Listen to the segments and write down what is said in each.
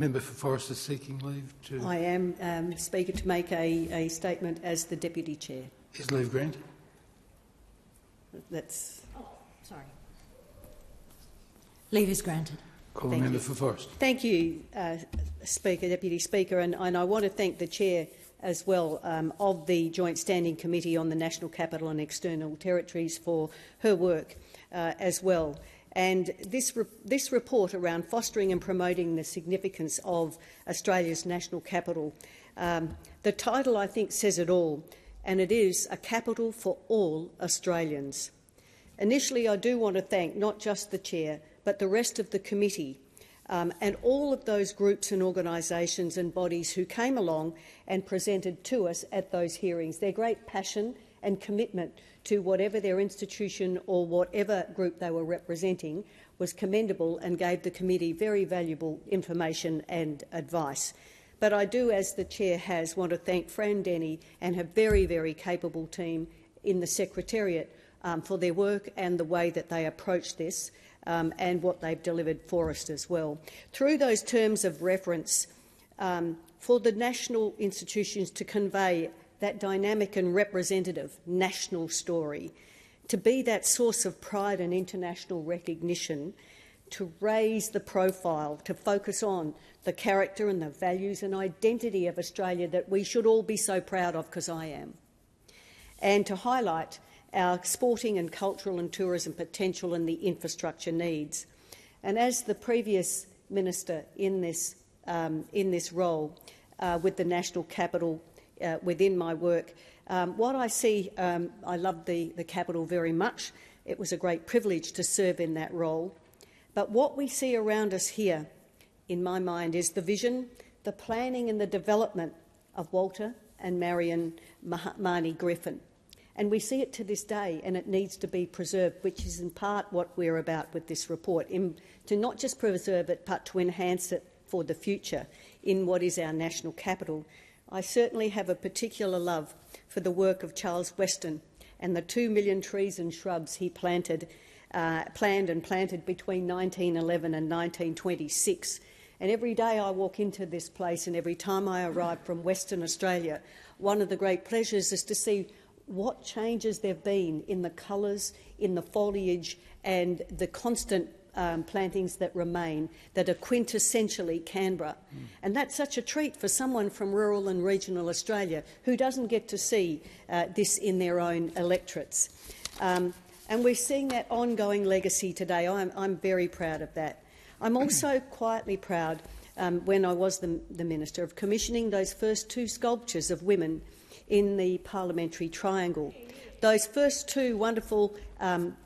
Member for Forrest is seeking leave to... I am, Speaker, to make a statement as the Deputy Chair. Is leave granted? That's... Oh, sorry. Leave is granted. Call the member for Forrest. Thank you, Speaker, Deputy Speaker, and I want to thank the Chair as well of the Joint Standing Committee on the National Capital and External Territories for her work as well. And this report around fostering and promoting the significance of Australia's national capital, the title, I think, says it all, and it is a capital for all Australians. Initially, I do want to thank not just the Chair, but the rest of the committee and all of those groups and organisations and bodies who came along and presented to us at those hearings. Their great passion and commitment to whatever their institution or whatever group they were representing was commendable and gave the committee very valuable information and advice. But I do, as the Chair has, want to thank Fran Denny and her very, very capable team in the Secretariat for their work and the way that they approached this and what they've delivered for us as well. Through those terms of reference, for the national institutions to convey that dynamic and representative national story, to be that source of pride and international recognition, to raise the profile, to focus on the character and the values and identity of Australia that we should all be so proud of, because I am, and to highlight our sporting and cultural and tourism potential and the infrastructure needs. And as the previous minister in this role with the national capital within my work, what I see, I love the capital very much. It was a great privilege to serve in that role. But what we see around us here, in my mind, is the vision, the planning and the development of Walter and Marion Marnie Griffin. And we see it to this day, and it needs to be preserved, which is in part what we're about with this report, to not just preserve it, but to enhance it for the future in what is our national capital. I certainly have a particular love for the work of Charles Weston and the 2 million trees and shrubs he planned and planted between 1911 and 1926. And every day I walk into this place, and every time I arrive from Western Australia, one of the great pleasures is to see what changes there have been in the colours, in the foliage and the constant plantings that remain that are quintessentially Canberra. And that's such a treat for someone from rural and regional Australia who doesn't get to see this in their own electorates. And we're seeing that ongoing legacy today. I'm very proud of that. I'm also quietly proud, when I was the Minister, of commissioning those first 2 sculptures of women in the parliamentary triangle. Those first 2 wonderful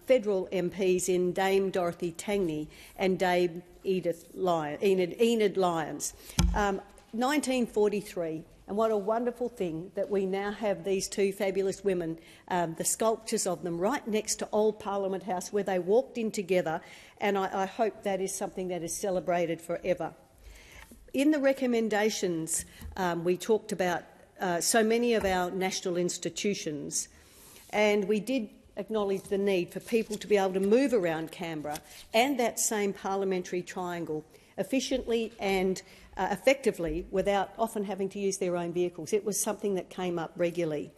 federal MPs in Dame Dorothy Tangney and Dame Enid Lyons. 1943, and what a wonderful thing that we now have these 2 fabulous women, the sculptures of them, right next to Old Parliament House, where they walked in together, and I hope that is something that is celebrated forever. In the recommendations, we talked about so many of our national institutions, and we did acknowledge the need for people to be able to move around Canberra and that same parliamentary triangle efficiently and effectively without often having to use their own vehicles. It was something that came up regularly.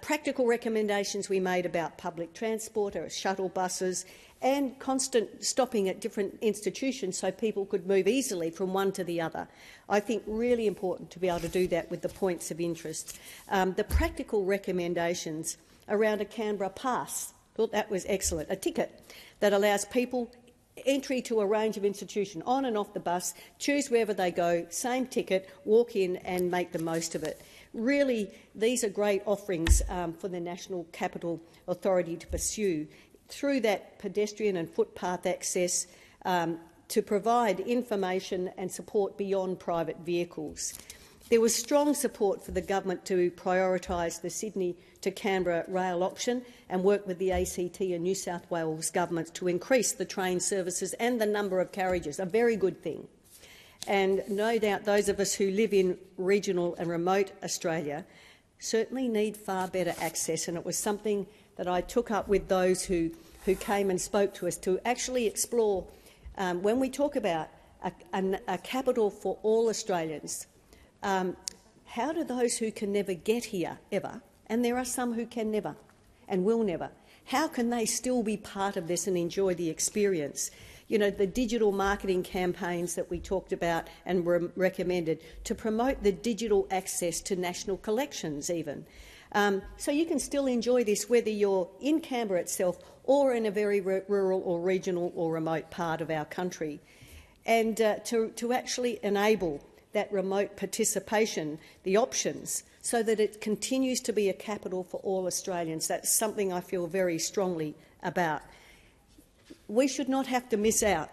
Practical recommendations we made about public transport, or shuttle buses, and constant stopping at different institutions so people could move easily from one to the other. I think really important to be able to do that with the points of interest. The practical recommendations around a Canberra pass, thought that was excellent, a ticket that allows people entry to a range of institutions, on and off the bus, choose wherever they go, same ticket, walk in and make the most of it. Really, these are great offerings for the National Capital Authority to pursue through that pedestrian and footpath access to provide information and support beyond private vehicles. There was strong support for the government to prioritise the Sydney to Canberra rail option and work with the ACT and New South Wales governments to increase the train services and the number of carriages, a very good thing. And no doubt those of us who live in regional and remote Australia certainly need far better access, and it was something that I took up with those who came and spoke to us to actually explore, when we talk about a capital for all Australians. How do those who can never get here ever, and there are some who can never and will never, how can they still be part of this and enjoy the experience? You know, the digital marketing campaigns that we talked about and were recommended to promote the digital access to national collections even. So you can still enjoy this whether you're in Canberra itself or in a very rural or regional or remote part of our country. And to actually enable that remote participation, the options, so that it continues to be a capital for all Australians. That's something I feel very strongly about. We should not have to miss out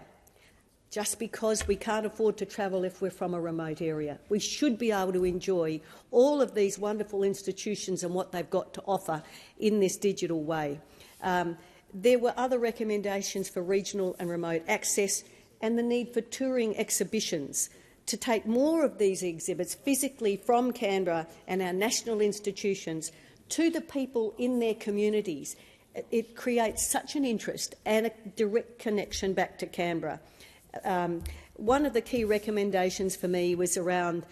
just because we can't afford to travel if we're from a remote area. We should be able to enjoy all of these wonderful institutions and what they've got to offer in this digital way. There were other recommendations for regional and remote access and the need for touring exhibitions to take more of these exhibits physically from Canberra and our national institutions to the people in their communities. It creates such an interest and a direct connection back to Canberra. One of the key recommendations for me was around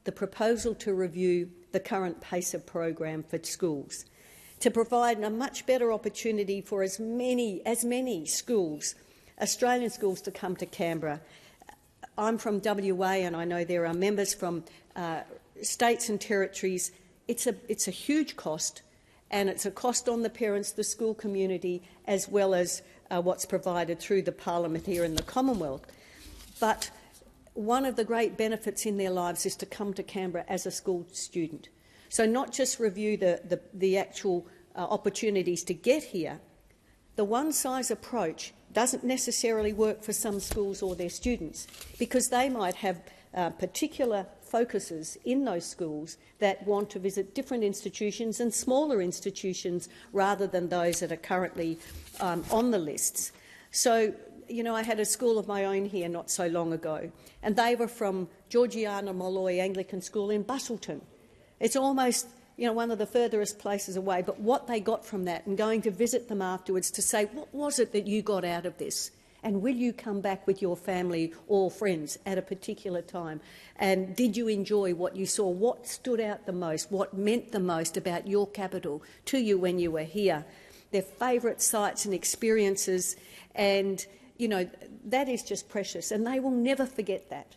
the proposal to review the current PACER program for schools, to provide a much better opportunity for as many schools, Australian schools, to come to Canberra. I'm from WA and I know there are members from states and territories. It's a huge cost, and it's a cost on the parents, the school community, as well as what's provided through the Parliament here in the Commonwealth. But one of the great benefits in their lives is to come to Canberra as a school student. So not just review the actual opportunities to get here. The one-size approach doesn't necessarily work for some schools or their students, because they might have particular focuses in those schools that want to visit different institutions and smaller institutions rather than those that are currently on the lists. So, you know, I had a school of my own here not so long ago, and they were from Georgiana Molloy Anglican School in Busselton. It's almost, you know, one of the furthest places away, but what they got from that, and going to visit them afterwards to say, what was it that you got out of this? And will you come back with your family or friends at a particular time? And did you enjoy what you saw? What stood out the most? What meant the most about your capital to you when you were here? Their favourite sites and experiences, and, you know, that is just precious, and they will never forget that.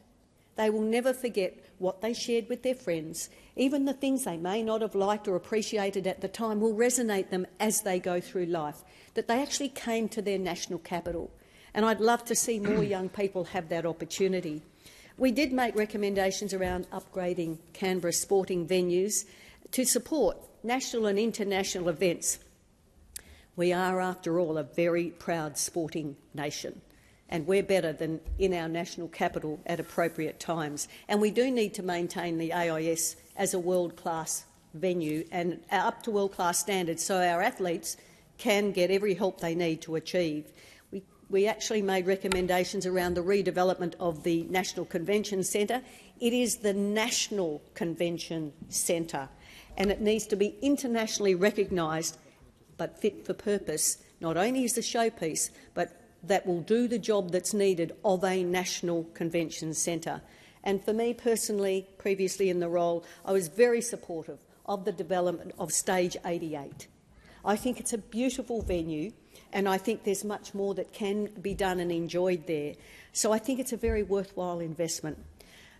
They will never forget what they shared with their friends. Even the things they may not have liked or appreciated at the time will resonate them as they go through life, that they actually came to their national capital. And I'd love to see more young people have that opportunity. We did make recommendations around upgrading Canberra sporting venues to support national and international events. We are, after all, a very proud sporting nation, and we're better than in our national capital at appropriate times. And we do need to maintain the AIS as a world-class venue and up to world-class standards so our athletes can get every help they need to achieve. We actually made recommendations around the redevelopment of the National Convention Centre. It is the National Convention Centre, and it needs to be internationally recognised but fit for purpose, not only as a showpiece, but that will do the job that's needed of a national convention centre. And for me personally, previously in the role, I was very supportive of the development of Stage 88. I think it's a beautiful venue, and I think there's much more that can be done and enjoyed there. So I think it's a very worthwhile investment.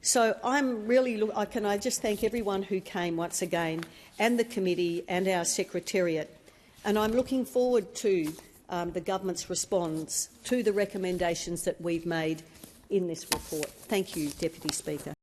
So can I just thank everyone who came once again, and the committee and our secretariat. And I'm looking forward to the government's response to the recommendations that we've made in this report. Thank you, Deputy Speaker.